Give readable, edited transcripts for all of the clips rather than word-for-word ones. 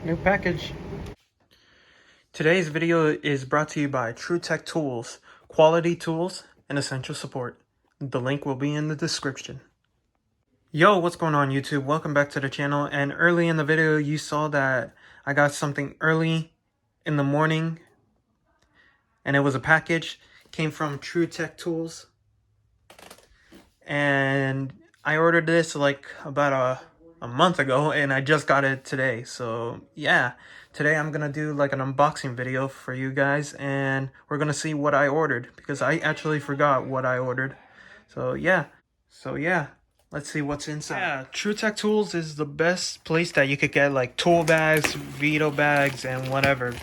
New package. Today's video is brought to you by Hvactools, quality tools and essential support. The link will be in the description. Yo, what's going on YouTube? Welcome back to the channel. And early in the video, you saw that I got something early in the morning. And it was a package. Came from Hvactools. And I ordered this like about a month ago, and I just got it today. So yeah, today I'm gonna do like an unboxing video for you guys, and we're gonna see what I ordered, because I actually forgot what I ordered. So yeah, let's see what's inside. Yeah, Hvactools is the best place that you could get like tool bags, Veto bags, and whatever,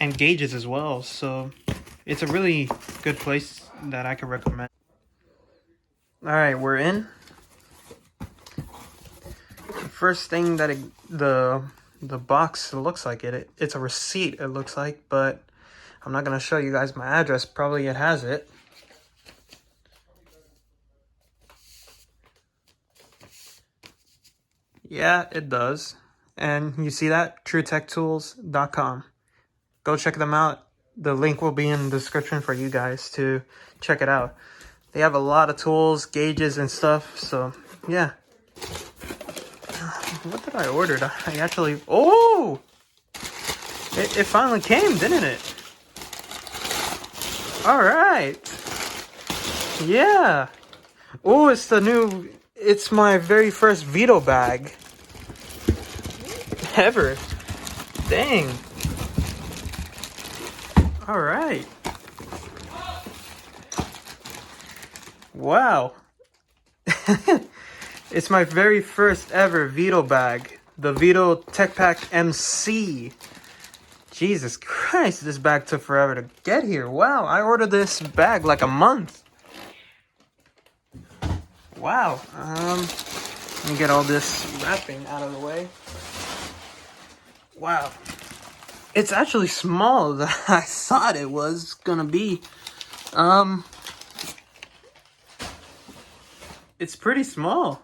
and gauges as well. So it's a really good place that I could recommend. All right, we're in. First thing that the box looks like, it's a receipt, it looks like, but I'm not gonna show you guys my address. Probably it has it. Yeah, it does. And you see that? Hvactools.com. Go check them out. The link will be in the description for you guys to check it out. They have a lot of tools, gauges and stuff, so yeah. What did I order? I actually... Oh! It finally came, didn't it? Alright. Yeah. Oh, it's the new... It's my very first Veto bag. Ever. Dang. Alright. Wow. It's my very first ever Veto bag. The Vetotechpac MC. Jesus Christ, this bag took forever to get here. Wow, I ordered this bag like a month. Wow. Let me get all this wrapping out of the way. Wow. It's actually smaller than I thought it was gonna be. It's pretty small.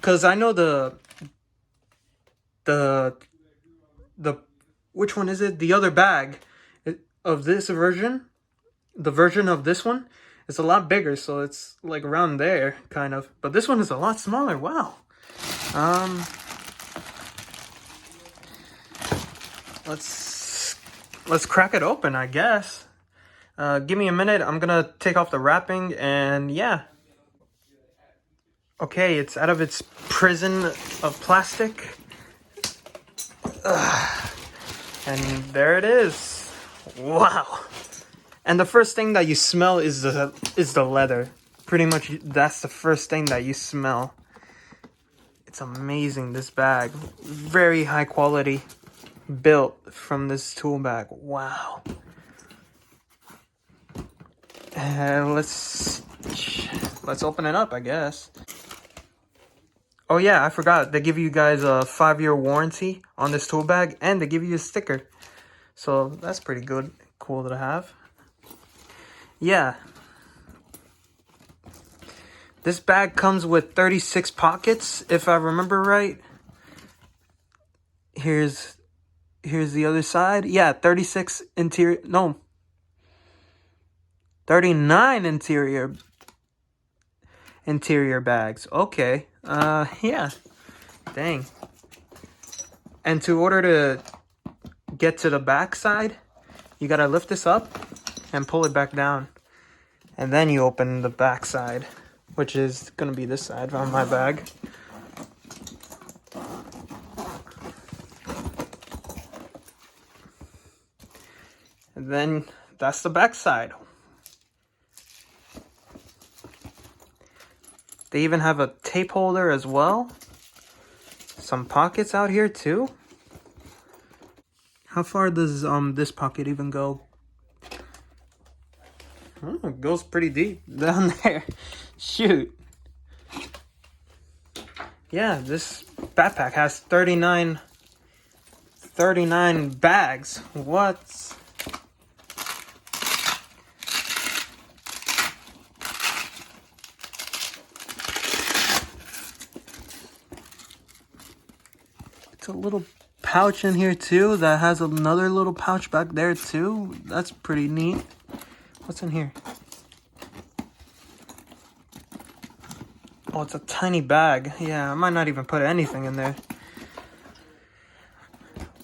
Cause I know the which one is it? The other bag of this version, the version of this one is a lot bigger, so it's like around there kind of. But this one is a lot smaller. Wow. Let's crack it open, I guess. Give me a minute. I'm gonna take off the wrapping, and yeah. Okay, it's out of its prison of plastic. And there it is. Wow. And the first thing that you smell is the leather. Pretty much that's the first thing that you smell. It's amazing, this bag. Very high quality. Built from this tool bag. Wow. And let's open it up, I guess. Oh yeah, I forgot. They give you guys a 5-year warranty on this tool bag, and they give you a sticker. So that's pretty good, cool to have. Yeah. This bag comes with 36 pockets, if I remember right. Here's the other side. Yeah, 36 interior, no. 39 interior bags. Okay. Yeah. Dang. And to order to get to the back side, you gotta lift this up and pull it back down. And then you open the back side, which is gonna be this side on my bag. And then that's the back side. They even have a tape holder as well. Some pockets out here too. How far does this pocket even go? Oh, it goes pretty deep down there. Shoot. Yeah, this backpack has 39 bags. What? It's a little pouch in here too that has another little pouch back there too. That's pretty neat. What's in here? Oh, it's a tiny bag. Yeah, I might not even put anything in there.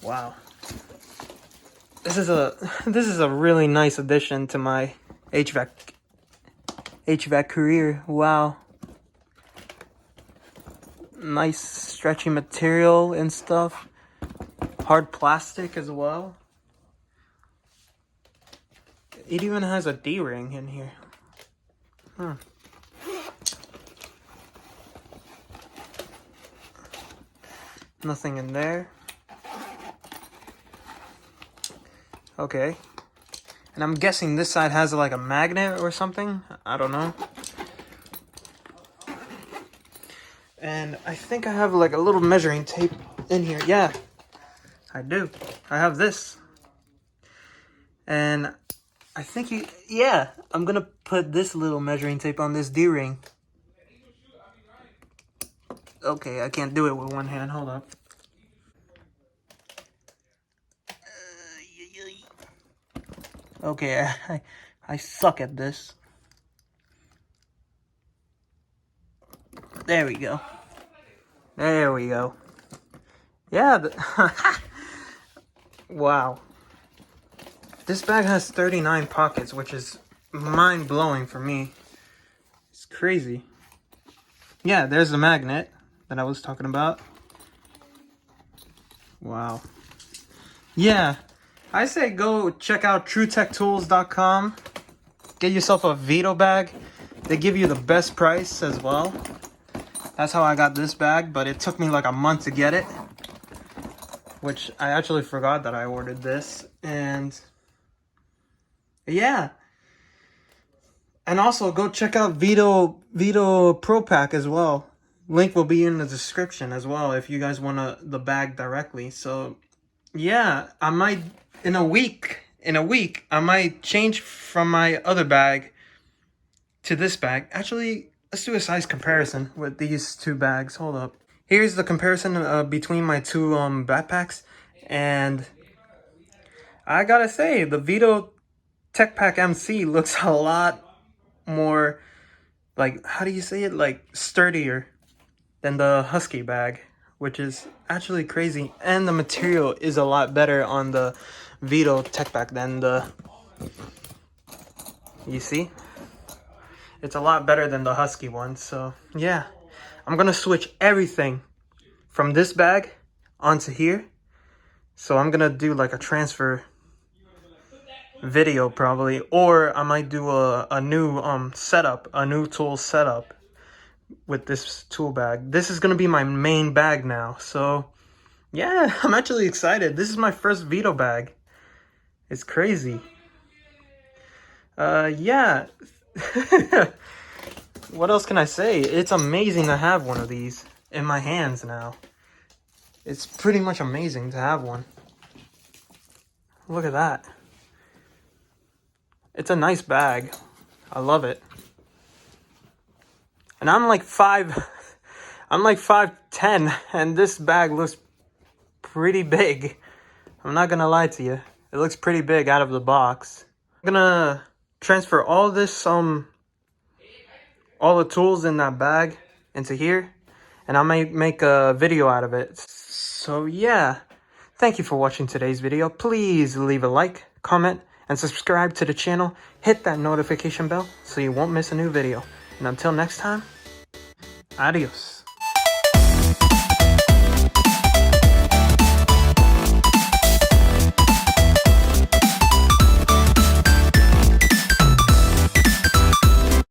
Wow. This is a really nice addition to my HVAC career. Wow. Nice stretchy material and stuff. Hard plastic as well. It even has a D-ring in here. Nothing in there. Okay. And I'm guessing this side has like a magnet or something. I don't know. And I think I have like a little measuring tape in here. Yeah, I do. I have this. And I think I'm gonna put this little measuring tape on this D-ring. Okay, I can't do it with one hand. Hold up. Okay, I suck at this. There we go. There we go. Yeah. Wow. This bag has 39 pockets, which is mind-blowing for me. It's crazy. Yeah, there's the magnet that I was talking about. Wow. Yeah. I say go check out Hvactools.com. Get yourself a Veto bag. They give you the best price as well. That's how I got this bag, but it took me like a month to get it. Which I actually forgot that I ordered this. And yeah. And also go check out Vetotechpac as well. Link will be in the description as well if you guys want the bag directly. So yeah, I might in a week I might change from my other bag to this bag. Actually, let's do a size comparison with these two bags. Hold up. Here's the comparison between my two backpacks, and I gotta say the Vetotechpac MC looks a lot more like, how do you say it, like sturdier than the Husky bag, which is actually crazy. And the material is a lot better on the Vetotechpac than the, you see? It's a lot better than the Husky one. So yeah, I'm gonna switch everything from this bag onto here. So I'm gonna do like a transfer video probably, or I might do a new setup, a new tool setup with this tool bag. This is gonna be my main bag now. So yeah, I'm actually excited. This is my first Veto bag. It's crazy. Yeah. What else can I say? It's amazing to have one of these in my hands now. It's pretty much amazing to have one. Look at that. It's a nice bag. I love it. And I'm like 5'10", and this bag looks pretty big. I'm not gonna lie to you. It looks pretty big out of the box. I'm gonna transfer all this, all the tools in that bag into here, and I might make a video out of it. So yeah, thank you for watching today's video. Please leave a like, comment, and subscribe to the channel. Hit that notification bell so you won't miss a new video. And until next time, adios.